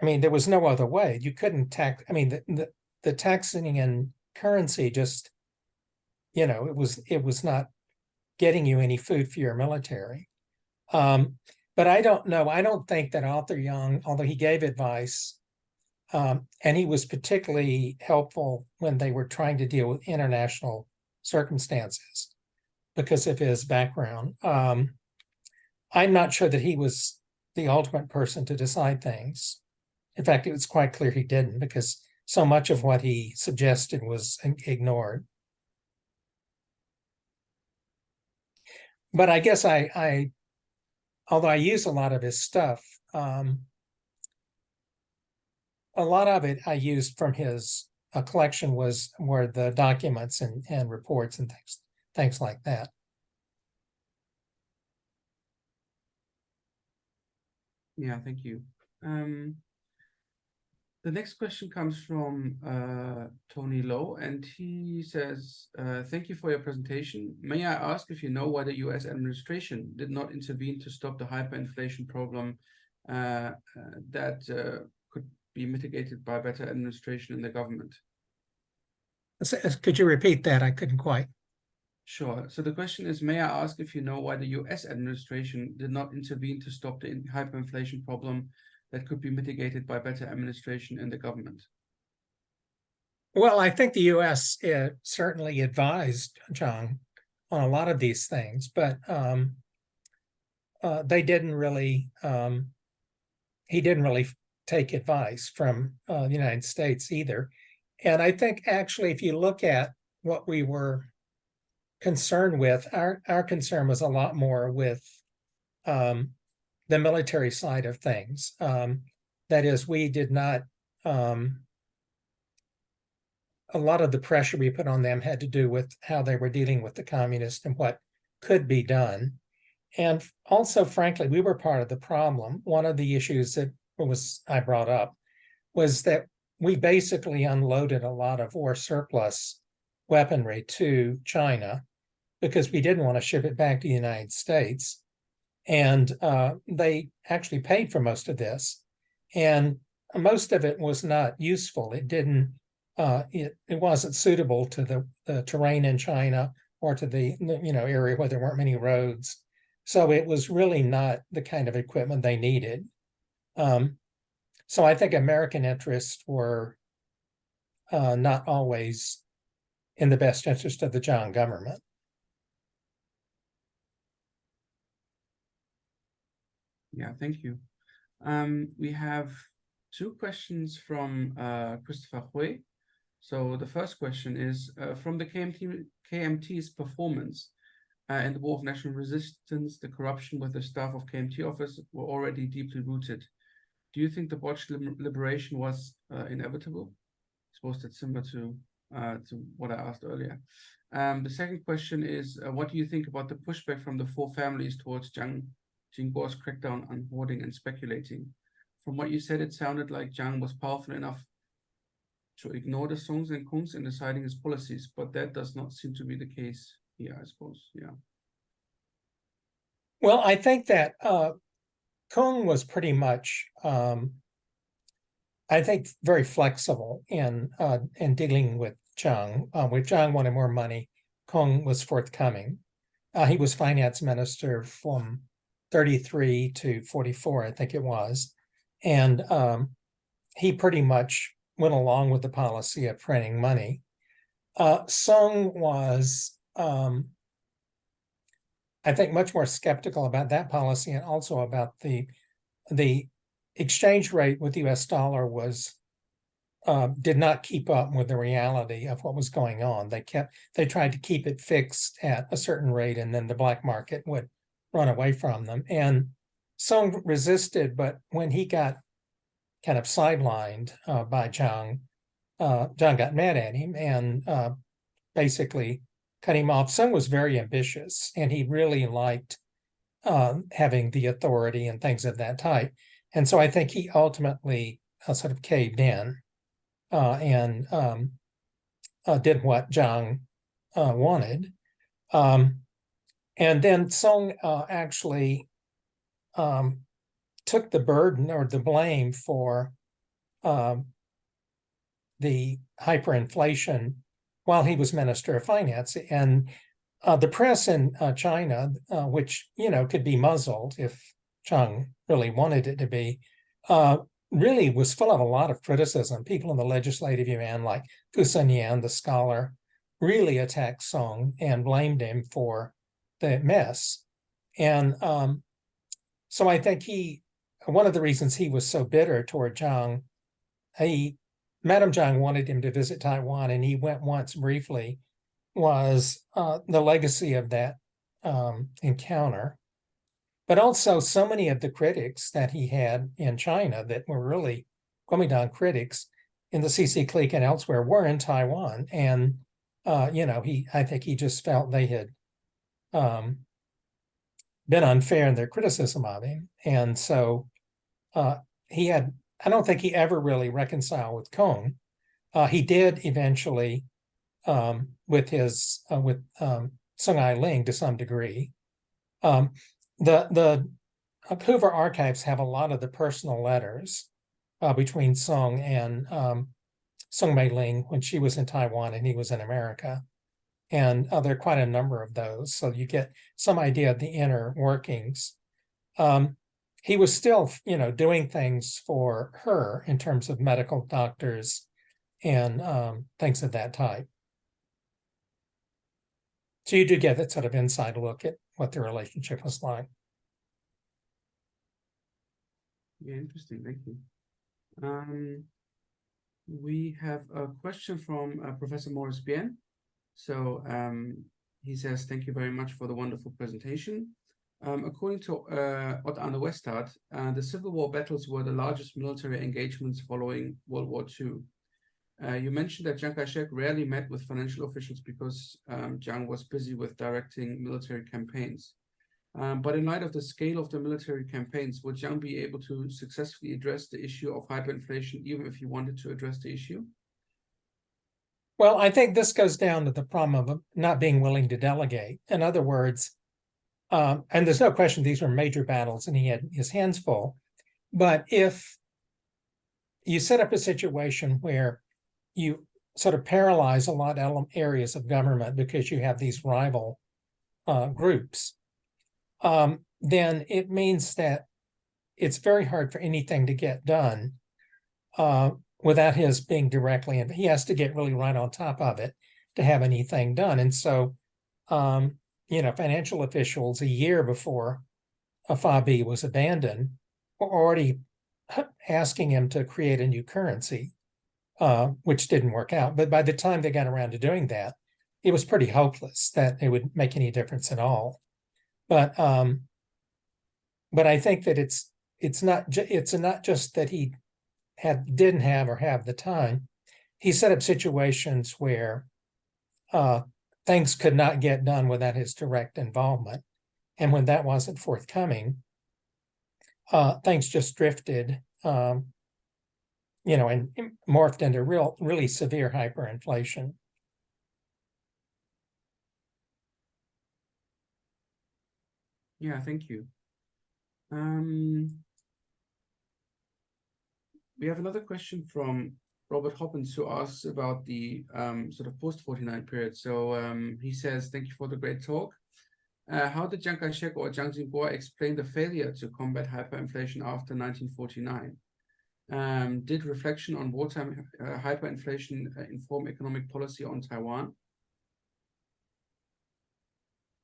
I mean, there was no other way. You couldn't tax. I mean, the taxing in currency just, it was not getting you any food for your military. But I don't know. I don't think that Arthur Young, although he gave advice, and he was particularly helpful when they were trying to deal with international circumstances because of his background. I'm not sure that he was the ultimate person to decide things. In fact, it was quite clear he didn't, because so much of what he suggested was ignored. But I guess although I use a lot of his stuff, a lot of it I used from his collection were the documents and reports and things like that. Yeah, thank you. The next question comes from Tony Lowe, and he says, thank you for your presentation. May I ask if you know why the US administration did not intervene to stop the hyperinflation problem that could be mitigated by better administration in the government? Could you repeat that? I couldn't quite. Sure. So the question is, may I ask if you know why the US administration did not intervene to stop the hyperinflation problem that could be mitigated by better administration in the government? Well, I think the U.S. Certainly advised Chiang on a lot of these things, but they didn't really. He didn't really take advice from the United States either. And I think actually, if you look at what we were concerned with, our concern was a lot more with the military side of things. That is, we did not. A lot of the pressure we put on them had to do with how they were dealing with the communists and what could be done. And also, frankly, we were part of the problem. One of the issues that I brought up was that we basically unloaded a lot of war surplus weaponry to China because we didn't want to ship it back to the United States. And they actually paid for most of this. And most of it was not useful. It didn't. It wasn't suitable to the terrain in China or to the area where there weren't many roads. So it was really not the kind of equipment they needed. So I think American interests were not always in the best interest of the Chiang government. Yeah, thank you. We have two questions from Christopher Hui. So the first question is, from the KMT's performance in the War of National Resistance, the corruption with the staff of KMT office were already deeply rooted. Do you think the botched liberation was inevitable? I suppose that's similar to what I asked earlier. The second question is, what do you think about the pushback from the four families towards Jiang Jingguo's crackdown on hoarding and speculating? From what you said, it sounded like Jiang was powerful enough to ignore the Songs and Kungs in deciding his policies, but that does not seem to be the case here, I suppose. Yeah. Well, I think that Kung was pretty much, I think, very flexible in dealing with Chiang. When Chiang wanted more money, Kung was forthcoming. He was finance minister from 33 to 44, I think it was, and he pretty much went along with the policy of printing money. Sung was, I think, much more skeptical about that policy and also about the exchange rate with the US dollar was did not keep up with the reality of what was going on. They tried to keep it fixed at a certain rate, and then the black market would run away from them. And Sung resisted, but when he got kind of sidelined by Jiang, Jiang got mad at him and basically cut him off. Sung was very ambitious, and he really liked having the authority and things of that type. And so I think he ultimately sort of caved in and did what Jiang wanted. And then Sung actually took the burden or the blame for the hyperinflation while he was Minister of Finance. And the press in China, which, could be muzzled if Chiang really wanted it to be, really was full of a lot of criticism. People in the legislative yuan, like Fu Sunyan, the scholar, really attacked Song and blamed him for the mess. And so I think one of the reasons he was so bitter toward Jiang, Madame Jiang wanted him to visit Taiwan, and he went once briefly, was the legacy of that encounter. But also so many of the critics that he had in China that were really Kuomintang critics in the CC clique and elsewhere were in Taiwan. And, I think he just felt they had been unfair in their criticism of him. And so I don't think he ever really reconciled with Kong. He did eventually with Sung Ai Ling to some degree. The Hoover archives have a lot of the personal letters between Sung and Sung Mei-ling when she was in Taiwan and he was in America. And there are quite a number of those. So you get some idea of the inner workings. He was still, doing things for her in terms of medical doctors and things of that type. So you do get that sort of inside look at what the relationship was like. Yeah, interesting. Thank you. We have a question from Professor Morris Bien. So he says, thank you very much for the wonderful presentation. According to Otto Westad, the Civil War battles were the largest military engagements following World War II. You mentioned that Chiang Kai-shek rarely met with financial officials because Chiang was busy with directing military campaigns. But in light of the scale of the military campaigns, would Chiang be able to successfully address the issue of hyperinflation even if he wanted to address the issue? Well, I think this goes down to the problem of not being willing to delegate. In other words, and there's no question these were major battles and he had his hands full. But if you set up a situation where you sort of paralyze a lot of areas of government because you have these rival groups, then it means that it's very hard for anything to get done without his being directly in. He has to get really right on top of it to have anything done. And so, financial officials a year before FAB was abandoned were already asking him to create a new currency, which didn't work out. But by the time they got around to doing that, it was pretty hopeless that it would make any difference at all. But I think that it's not just that he didn't have or have the time. He set up situations where things could not get done without his direct involvement. And when that wasn't forthcoming, things just drifted, and morphed into really severe hyperinflation. Yeah, thank you. We have another question from Robert Hoppins, who asks about the sort of post-49 period. So he says, thank you for the great talk. How did Chiang Kai-shek or Jiang Xingguo explain the failure to combat hyperinflation after 1949? Did reflection on wartime hyperinflation inform economic policy on Taiwan?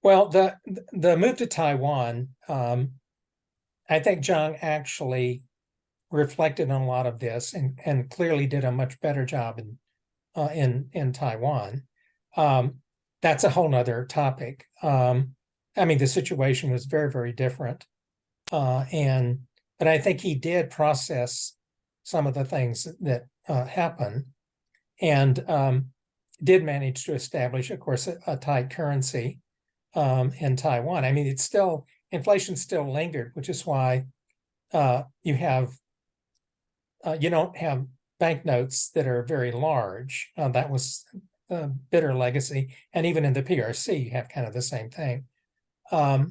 Well, the move to Taiwan, I think Jiang actually reflected on a lot of this and clearly did a much better job in Taiwan. That's a whole nother topic. The situation was very, very different. But I think he did process some of the things that happened and did manage to establish, of course, a tight currency in Taiwan. Inflation still lingered, which is why you don't have banknotes that are very large. That was a bitter legacy. And even in the PRC, you have kind of the same thing. I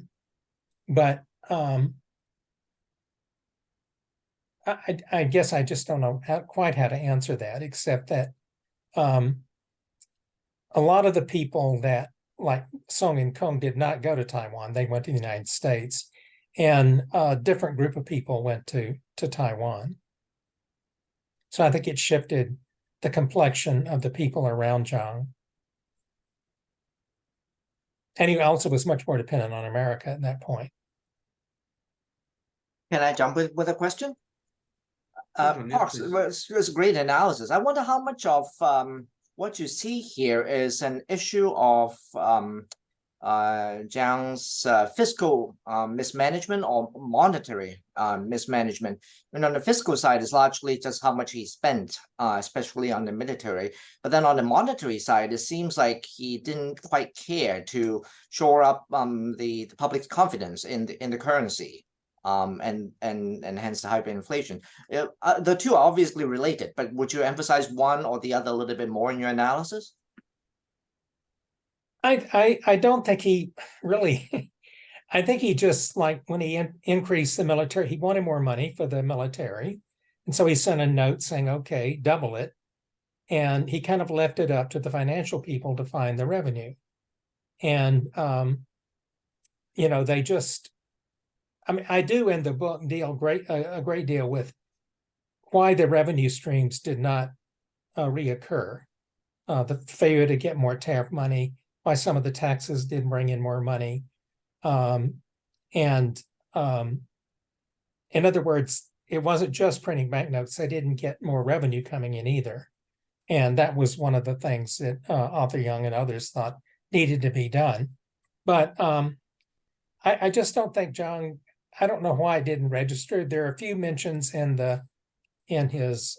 guess I just don't know quite how to answer that, except that a lot of the people that, like Song and Kong, did not go to Taiwan. They went to the United States. And a different group of people went to Taiwan. So I think it shifted the complexion of the people around Jiang. And he also was much more dependent on America at that point. Can I jump with a question? Yes, it was a great analysis. I wonder how much of what you see here is an issue of Jiang's fiscal mismanagement or monetary mismanagement. And on the fiscal side, it's largely just how much he spent, especially on the military. But then on the monetary side, it seems like he didn't quite care to shore up the public's confidence in the currency. And hence the hyperinflation. The two are obviously related, but would you emphasize one or the other a little bit more in your analysis? I don't think he really I think he just, like, when he increased the military, he wanted more money for the military. And so he sent a note saying, okay, double it. And he kind of left it up to the financial people to find the revenue. And, they just, I mean, I do in the book deal a great deal with why the revenue streams did not reoccur. The failure to get more tariff money, why some of the taxes did bring in more money. In other words, it wasn't just printing banknotes. They didn't get more revenue coming in either. And that was one of the things that Arthur Young and others thought needed to be done. But I just don't think John, I don't know why it didn't register. There are a few mentions in his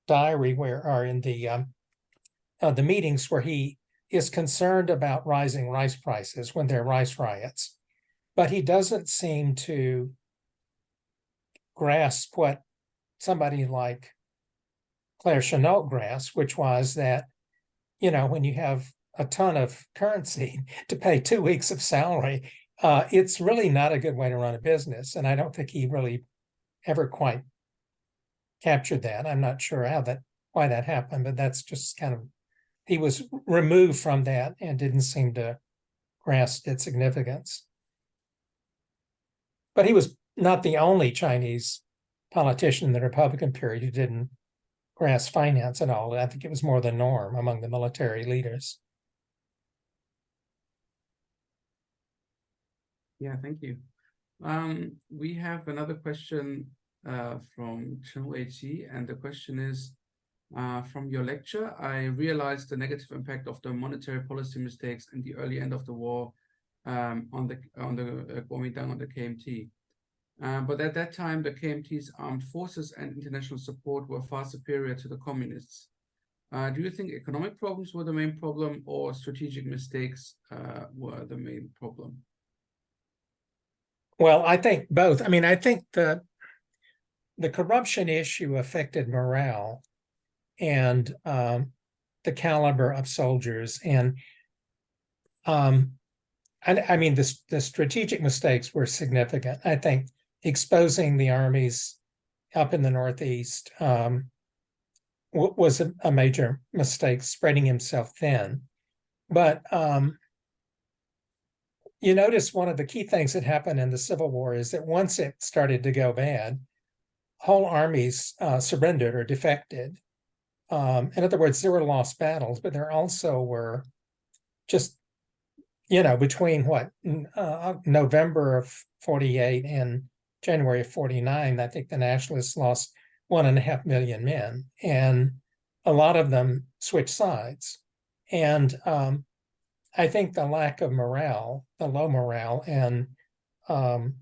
diary or in the meetings where he is concerned about rising rice prices when there are rice riots. But he doesn't seem to grasp what somebody like Claire Chennault grasped, which was that, when you have a ton of currency to pay 2 weeks of salary, it's really not a good way to run a business. And I don't think he really ever quite captured that. I'm not sure why that happened, but that's just kind of, he was removed from that and didn't seem to grasp its significance. But he was not the only Chinese politician in the Republican period who didn't grasp finance at all. I think it was more the norm among the military leaders. Yeah, thank you. We have another question from Chen Wei-Chi, and the question is, from your lecture, I realized the negative impact of the monetary policy mistakes in the early end of the war on the Kuomintang, on the KMT. But at that time, the KMT's armed forces and international support were far superior to the communists. Do you think economic problems were the main problem, or strategic mistakes were the main problem? Well, I think both. I mean, I think the corruption issue affected morale and the caliber of soldiers. And I mean, the strategic mistakes were significant. I think exposing the armies up in the Northeast was a major mistake, spreading himself thin. But you notice one of the key things that happened in the Civil War is that once it started to go bad, whole armies surrendered or defected. In other words, there were lost battles, but there also were just, between November of 48 and January of 49, I think the Nationalists lost 1.5 million men, and a lot of them switched sides. And I think the lack of morale, the low morale, and the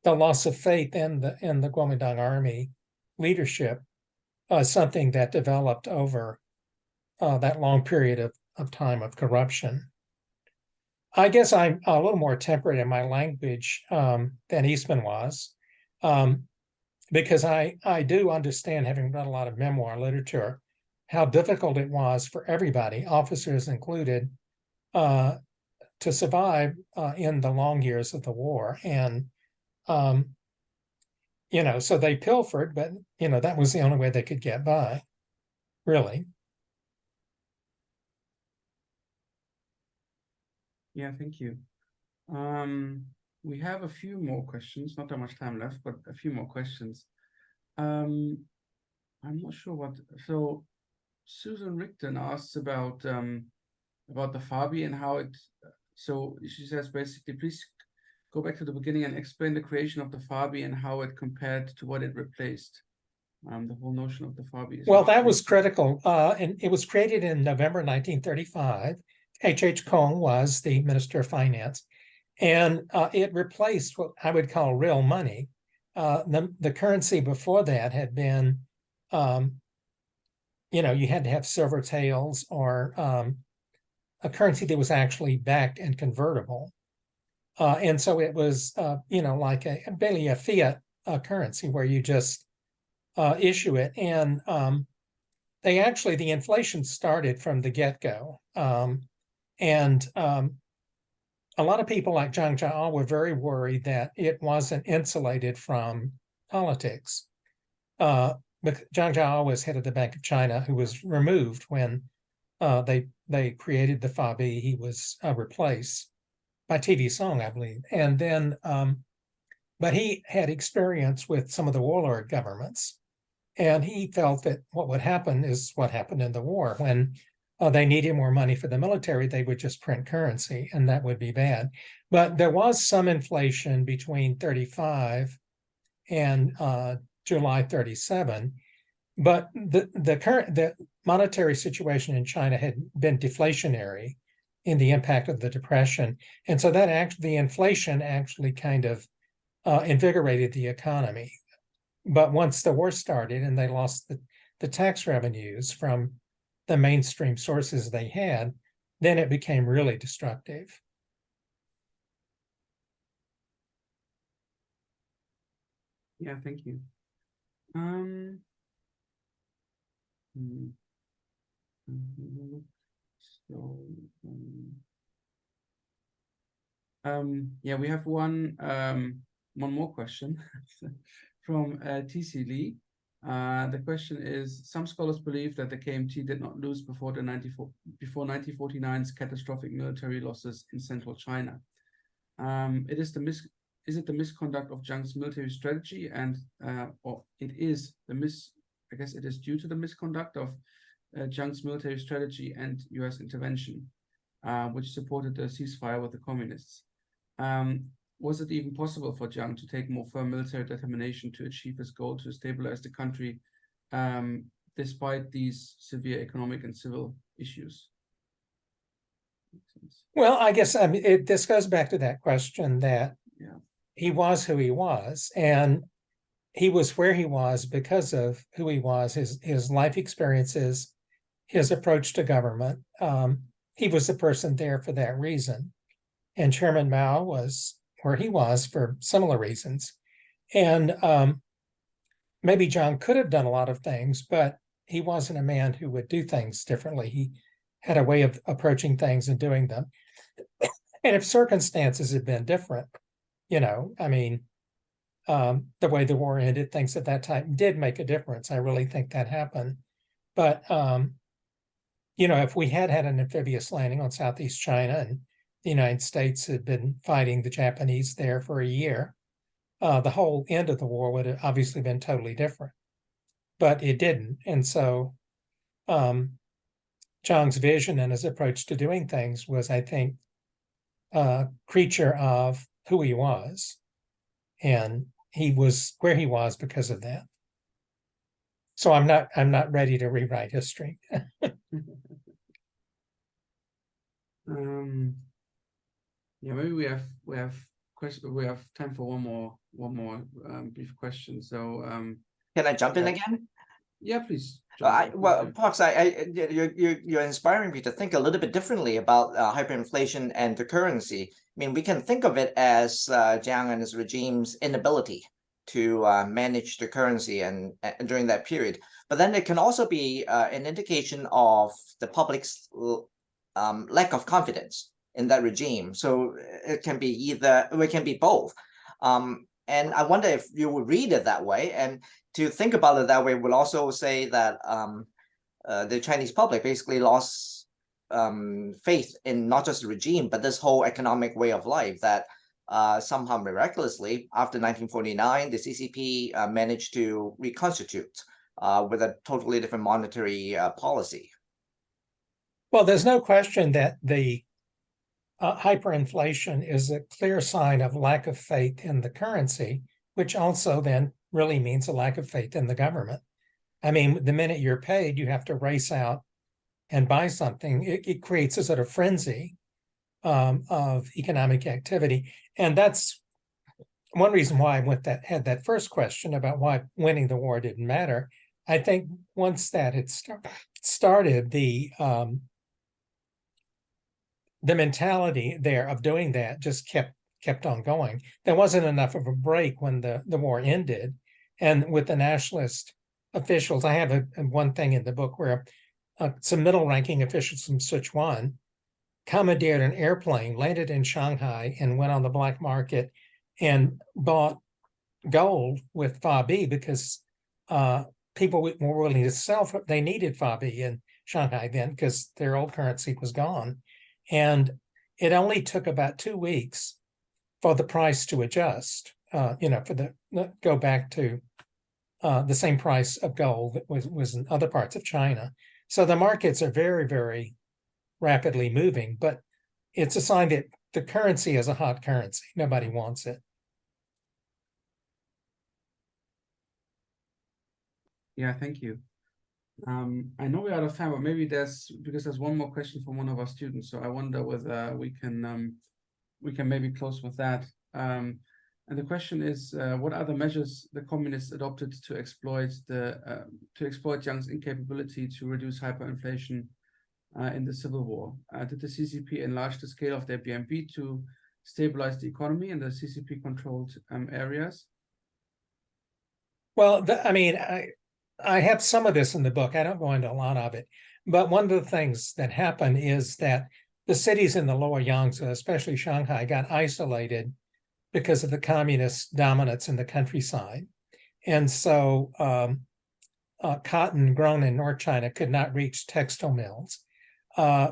loss of faith in the Kuomintang army leadership something that developed over that long period of time of corruption. I guess I'm a little more temperate in my language than Eastman was, because I do understand, having read a lot of memoir literature, how difficult it was for everybody, officers included, to survive in the long years of the war. And, so they pilfered, but, that was the only way they could get by, really. Yeah, thank you. We have a few more questions, not that much time left, but a few more questions. I'm not sure what, so Susan Rigdon asks about the Fabi and how it, so she says basically, please go back to the beginning and explain the creation of the Fabi and how it compared to what it replaced. The whole notion of the Fabi. Well, that was critical. And it was created in November 1935. H.H. Kong was the Minister of Finance, and it replaced what I would call real money. The currency before that had been, you had to have silver taels or a currency that was actually backed and convertible. And so it was, like barely a fiat currency where you just issue it. And the inflation started from the get-go. And a lot of people like Zhang Jiao were very worried that it wasn't insulated from politics. Zhang Jiao was head of the Bank of China, who was removed when they created the FABI. He was replaced by TV Song, I believe. And then, but he had experience with some of the warlord governments. And he felt that what would happen is what happened in the war. When they needed more money for the military, they would just print currency, and that would be bad. But there was some inflation between 35 and July 37. But the monetary situation in China had been deflationary in the impact of the Depression. And so that the inflation actually kind of invigorated the economy. But once the war started and they lost the tax revenues from the mainstream sources they had, then it became really destructive. Yeah, thank you. Yeah, we have one more question from TC Lee. The question is, some scholars believe that the KMT did not lose before 1949's catastrophic military losses in central China. Is it the misconduct of Jiang's military strategy, and or it is I guess it is due to the misconduct of Jiang's military strategy and US intervention, which supported the ceasefire with the communists. Was it even possible for Jiang to take more firm military determination to achieve his goal to stabilize the country, despite these severe economic and civil issues? Well, I guess this goes back to that question that he was who he was, and he was where he was because of who he was, his life experiences, his approach to government. He was the person there for that reason. And Chairman Mao was where he was for similar reasons. And maybe Jiang could have done a lot of things, but he wasn't a man who would do things differently. He had a way of approaching things and doing them. And if circumstances had been different, I mean, the way the war ended, things at that time did make a difference. I really think that happened. But, if we had an amphibious landing on Southeast China and the United States had been fighting the Japanese there for a year, the whole end of the war would have obviously been totally different. But it didn't. And so Jiang's vision and his approach to doing things was, I think, a creature of who he was. And he was where he was because of that. So I'm not ready to rewrite history. Yeah, maybe we have time for one more brief question. So Can I jump in again? Yeah, please. Pox, you're inspiring me to think a little bit differently about hyperinflation and the currency. I mean, we can think of it as Jiang and his regime's inability to manage the currency and during that period. But then it can also be an indication of the public's lack of confidence in that regime. So it can be it can be both. And I wonder if you would read it that way. And to think about it that way would also say that the Chinese public basically lost faith in not just the regime, but this whole economic way of life that somehow miraculously, after 1949, the CCP managed to reconstitute with a totally different monetary policy. Well, there's no question that the hyperinflation is a clear sign of lack of faith in the currency, which also then really means a lack of faith in the government. I mean, the minute you're paid, you have to race out and buy something. It creates a sort of frenzy of economic activity. And that's one reason why I had that first question about why winning the war didn't matter. I think once that had started, the mentality there of doing that just kept on going. There wasn't enough of a break when the war ended. And with the nationalist officials, I have one thing in the book where some middle-ranking officials from Sichuan commandeered an airplane, landed in Shanghai, and went on the black market and bought gold with Fa-bi because people were willing to sell. They needed Fa-bi in Shanghai then because their old currency was gone. And it only took about 2 weeks for the price to adjust, for go back to the same price of gold that was in other parts of China. So the markets are very, very rapidly moving, but it's a sign that the currency is a hot currency. Nobody wants it. Yeah, thank you. I know we're out of time, but maybe there's one more question from one of our students. So I wonder whether we can maybe close with that. And the question is, what other measures the communists adopted to exploit Jiang's incapability to reduce hyperinflation in the Civil War? Did the CCP enlarge the scale of their BMB to stabilize the economy in the CCP-controlled areas? Well, I have some of this in the book. I don't go into a lot of it. But one of the things that happened is that the cities in the lower Yangtze, especially Shanghai, got isolated because of the communist dominance in the countryside. And so cotton grown in North China could not reach textile mills.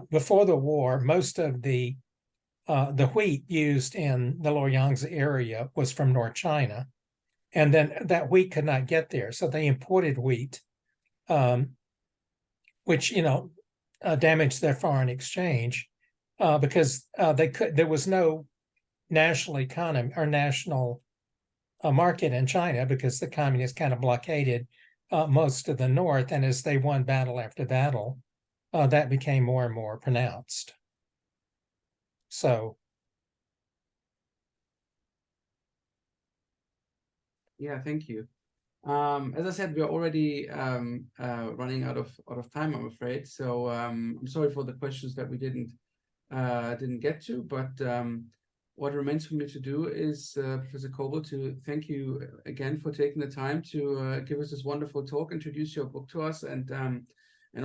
Before the war, most of the wheat used in the lower Yangtze area was from North China. And then that wheat could not get there. So they imported wheat, which, damaged their foreign exchange because there was no national economy or national market in China because the communists kind of blockaded most of the North. And as they won battle after battle, that became more and more pronounced. So. Yeah, thank you. As I said, we're already running out of time, I'm afraid. So I'm sorry for the questions that we didn't get to, but what remains for me to do is, Professor Coble, to thank you again for taking the time to give us this wonderful talk, introduce your book to us, and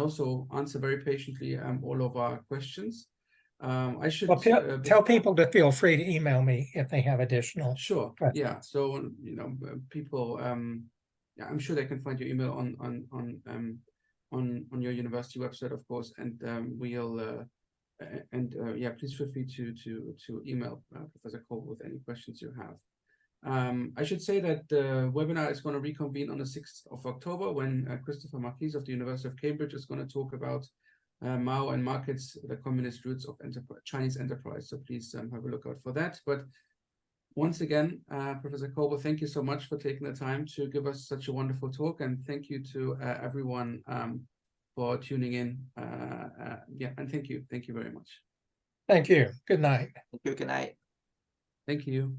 also answer very patiently all of our questions. I should tell people to feel free to email me if they have additional. Sure. questions. Yeah. So people, yeah, I'm sure they can find your email on your university website, of course, and we'll yeah, please feel free to email Professor Coble with any questions you have. I should say that the webinar is going to reconvene on the 6th of October when Christopher Marquis of the University of Cambridge is going to talk about Mao and markets, the communist roots of Chinese enterprise. So please have a look out for that. But once again, Professor Coble, thank you so much for taking the time to give us such a wonderful talk. And thank you to everyone for tuning in. Yeah, and thank you. Thank you very much. Thank you. Good night. Thank you. Good night. Thank you.